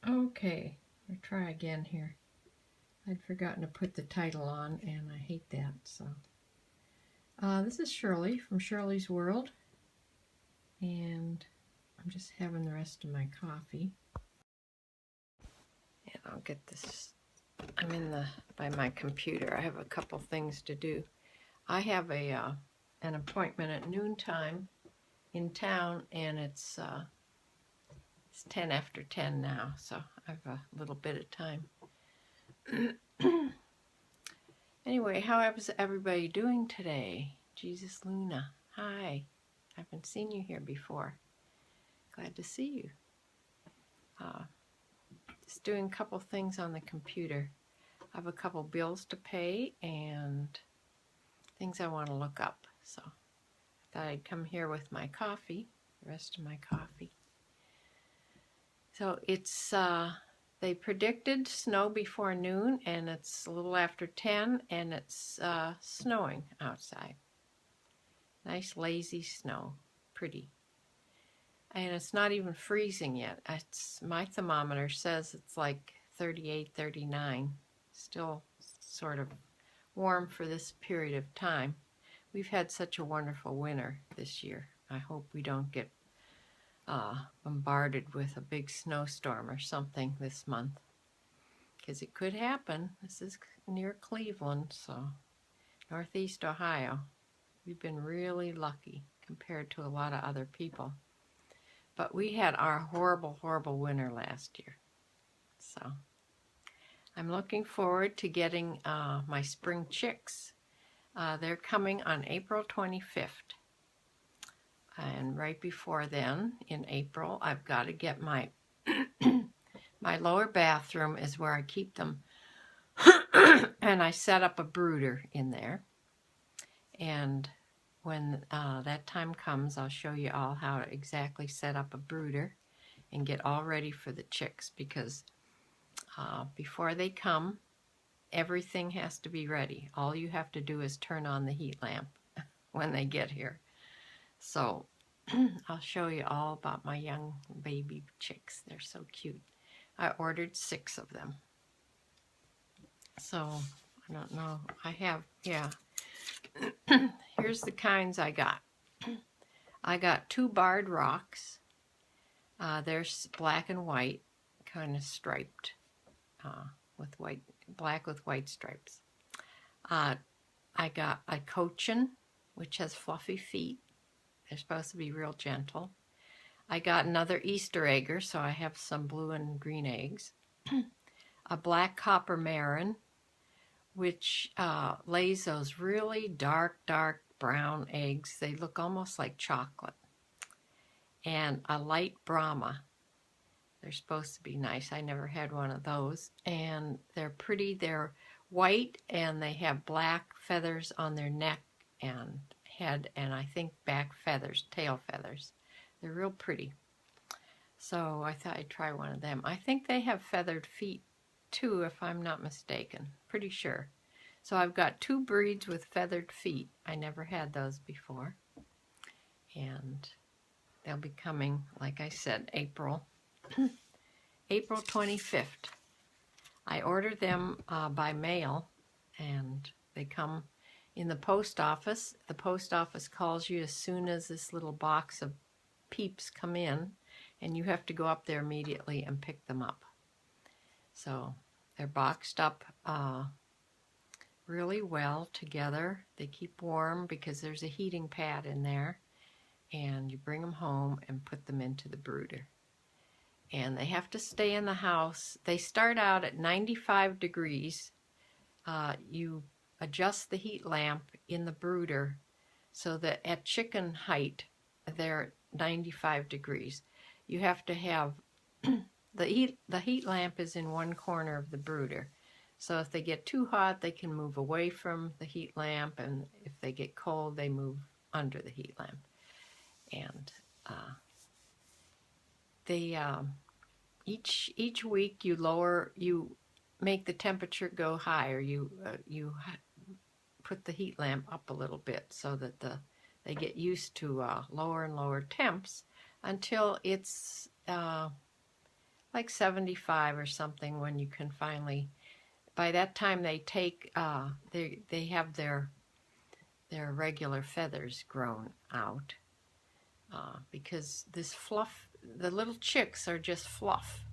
Okay, I'll try again here. I'd forgotten to put the title on, and I hate that. So, this is Shirley from Shirley's World, and I'm just having the rest of my coffee. And I'll get this. I'm by my computer. I have a couple things to do. I have an appointment at noontime in town, and it's 10 after 10 now, so I have a little bit of time. Anyway, how is everybody doing today? Jesus Luna, hi. I haven't seen you here before. Glad to see you. Just doing a couple things on the computer. I have a couple bills to pay and things I want to look up. So I thought I'd come here with my coffee, the rest of my coffee. So it's, they predicted snow before noon, and it's a little after 10, and it's snowing outside. Nice lazy snow, pretty. And it's not even freezing yet. My thermometer says it's like 38, 39. Still sort of warm for this period of time. We've had such a wonderful winter this year. I hope we don't get bombarded with a big snowstorm or something this month, because it could happen. This is near Cleveland, so Northeast Ohio. We've been really lucky compared to a lot of other people. But we had our horrible, horrible winter last year. So I'm looking forward to getting my spring chicks. They're coming on April 25th. And right before then, in April, I've got to get my my lower bathroom is where I keep them. And I set up a brooder in there. And when that time comes, I'll show you all how to exactly set up a brooder and get all ready for the chicks, because before they come, everything has to be ready. All you have to do is turn on the heat lamp when they get here. So I'll show you all about my young baby chicks. They're so cute. I ordered 6 of them. So I don't know. I have, yeah. Here's the kinds I got. I got 2 barred rocks. They're black and white, kind of striped, with black with white stripes. I got a cochin, which has fluffy feet. They're supposed to be real gentle. I got another Easter egger, so I have some blue and green eggs. A black copper marin, which lays those really dark brown eggs. They look almost like chocolate. And a light Brahma. They're supposed to be nice. I never had one of those. And they're pretty. They're white, and they have black feathers on their neck and head, and I think back feathers, tail feathers. They're real pretty. So I thought I'd try one of them. I think they have feathered feet too, if I'm not mistaken. Pretty sure. So I've got 2 breeds with feathered feet. I never had those before. And they'll be coming, like I said, April 25th. I ordered them by mail, and they come in the post office. The post office calls you as soon as this little box of peeps come in, and you have to go up there immediately and pick them up. So they're boxed up really well together. They keep warm because there's a heating pad in there, and you bring them home and put them into the brooder. And they have to stay in the house. They start out at 95 degrees. You adjust the heat lamp in the brooder so that at chicken height, they're 95 degrees. You have to have, the heat lamp is in one corner of the brooder. So if they get too hot, they can move away from the heat lamp, and if they get cold, they move under the heat lamp. And they each week you make the temperature go higher. You put the heat lamp up a little bit so that they get used to lower and lower temps until it's like 75 or something when you can finally, by that time they take, they have their regular feathers grown out, because this fluff, the little chicks are just fluff,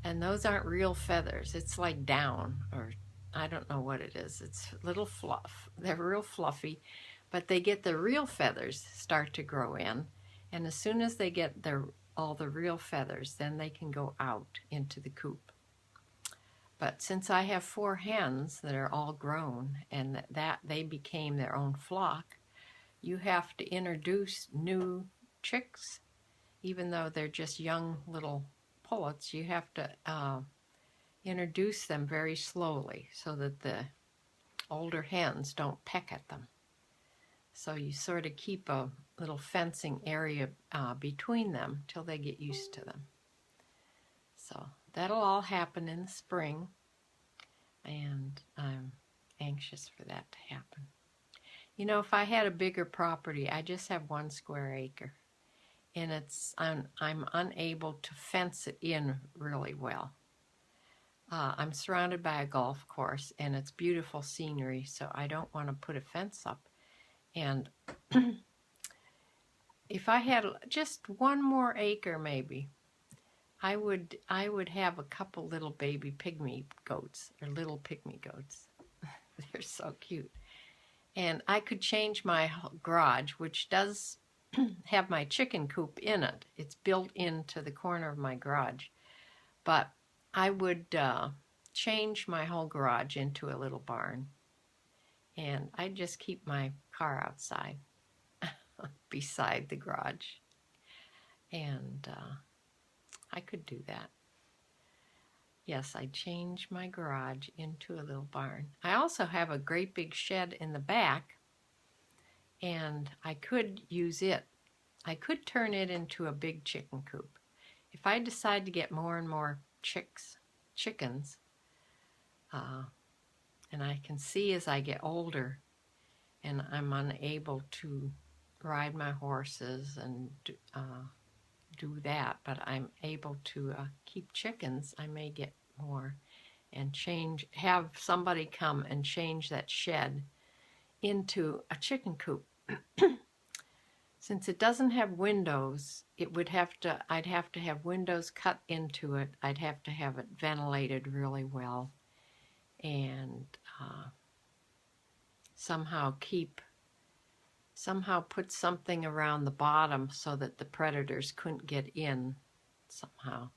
and those aren't real feathers. It's like down, or I don't know what it is. It's little fluff. They're real fluffy, but they get the real feathers start to grow in, and as soon as they get all the real feathers, then they can go out into the coop. But since I have 4 hens that are all grown and that they became their own flock, you have to introduce new chicks, even though they're just young little pullets. You have to introduce them very slowly so that the older hens don't peck at them. So you sort of keep a little fencing area between them till they get used to them. So that'll all happen in the spring, and I'm anxious for that to happen. You know, if I had a bigger property, I just have 1 square acre, and I'm unable to fence it in really well. I'm surrounded by a golf course, and it's beautiful scenery, so I don't want to put a fence up. And if I had just 1 more acre, maybe, I would have a couple little baby pygmy goats, or little pygmy goats. They're so cute. And I could change my garage, which does have my chicken coop in it. It's built into the corner of my garage. But I would change my whole garage into a little barn. And I'd just keep my car outside beside the garage. And I could do that. Yes, I'd change my garage into a little barn. I also have a great big shed in the back, and I could use it. I could turn it into a big chicken coop. If I decide to get more and more chickens, and I can see as I get older and I'm unable to ride my horses and do that, but I'm able to keep chickens, I may get more and have somebody come and change that shed into a chicken coop. Since it doesn't have windows, I'd have to have windows cut into it. I'd have to have it ventilated really well, and somehow put something around the bottom so that the predators couldn't get in somehow.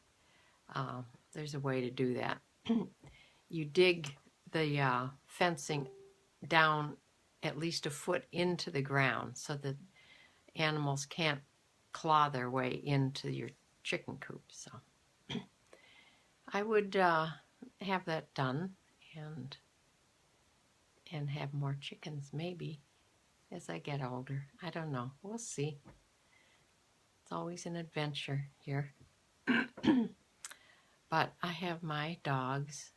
There's a way to do that. You dig the fencing down at least a foot into the ground so that animals can't claw their way into your chicken coop. So I would have that done and have more chickens maybe as I get older. I don't know. We'll see. It's always an adventure here. But I have my dogs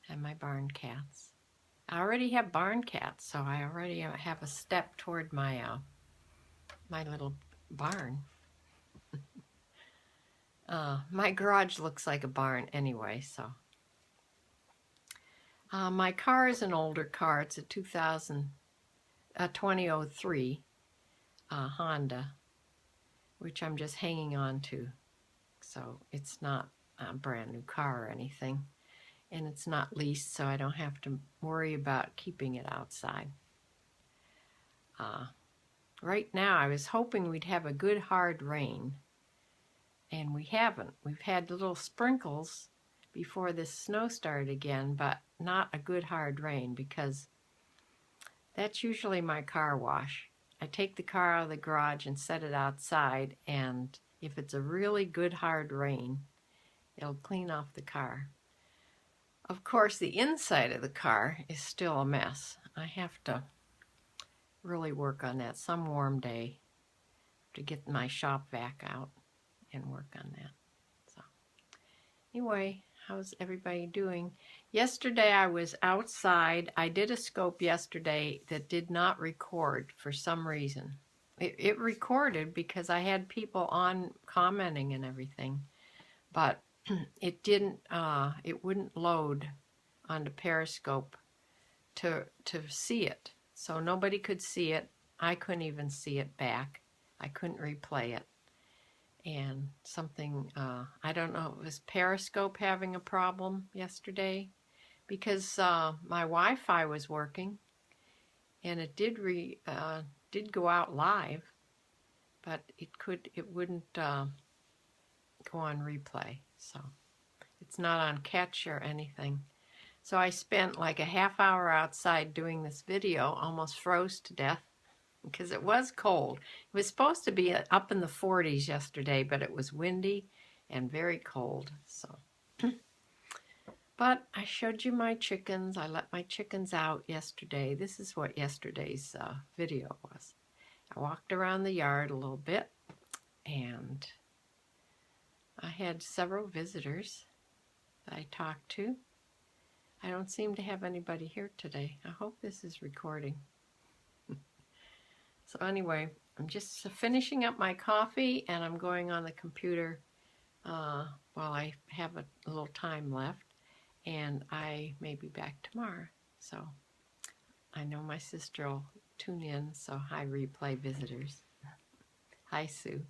and my barn cats. I already have barn cats, so I already have a step toward my my little barn. My garage looks like a barn anyway, so. My car is an older car. It's a 2003 Honda, which I'm just hanging on to. So it's not a brand new car or anything. And it's not leased, so I don't have to worry about keeping it outside. Right now, I was hoping we'd have a good hard rain, and we haven't. We've had little sprinkles before this snow started again, but not a good hard rain, because that's usually my car wash. I take the car out of the garage and set it outside, and if it's a really good hard rain, it'll clean off the car. Of course, the inside of the car is still a mess. I have to really work on that some warm day to get my shop vac out and work on that. So anyway, how's everybody doing? Yesterday I was outside. I did a scope yesterday that did not record for some reason. It recorded because I had people on commenting and everything, but it wouldn't load onto Periscope to see it. So nobody could see it. I couldn't even see it back. I couldn't replay it. And something, I don't know, was Periscope having a problem yesterday? Because my Wi-Fi was working, and it did go out live, but it wouldn't go on replay. So it's not on catch or anything. So I spent like a half hour outside doing this video, almost froze to death because it was cold. It was supposed to be up in the 40s yesterday, but it was windy and very cold. So, but I showed you my chickens. I let my chickens out yesterday. This is what yesterday's video was. I walked around the yard a little bit, and I had several visitors that I talked to. I don't seem to have anybody here today. I hope this is recording. So anyway, I'm just finishing up my coffee, and I'm going on the computer while I have a little time left, and I may be back tomorrow. So I know my sister will tune in, so hi replay visitors. Hi Sue.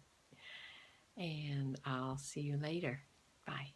And I'll see you later. Bye.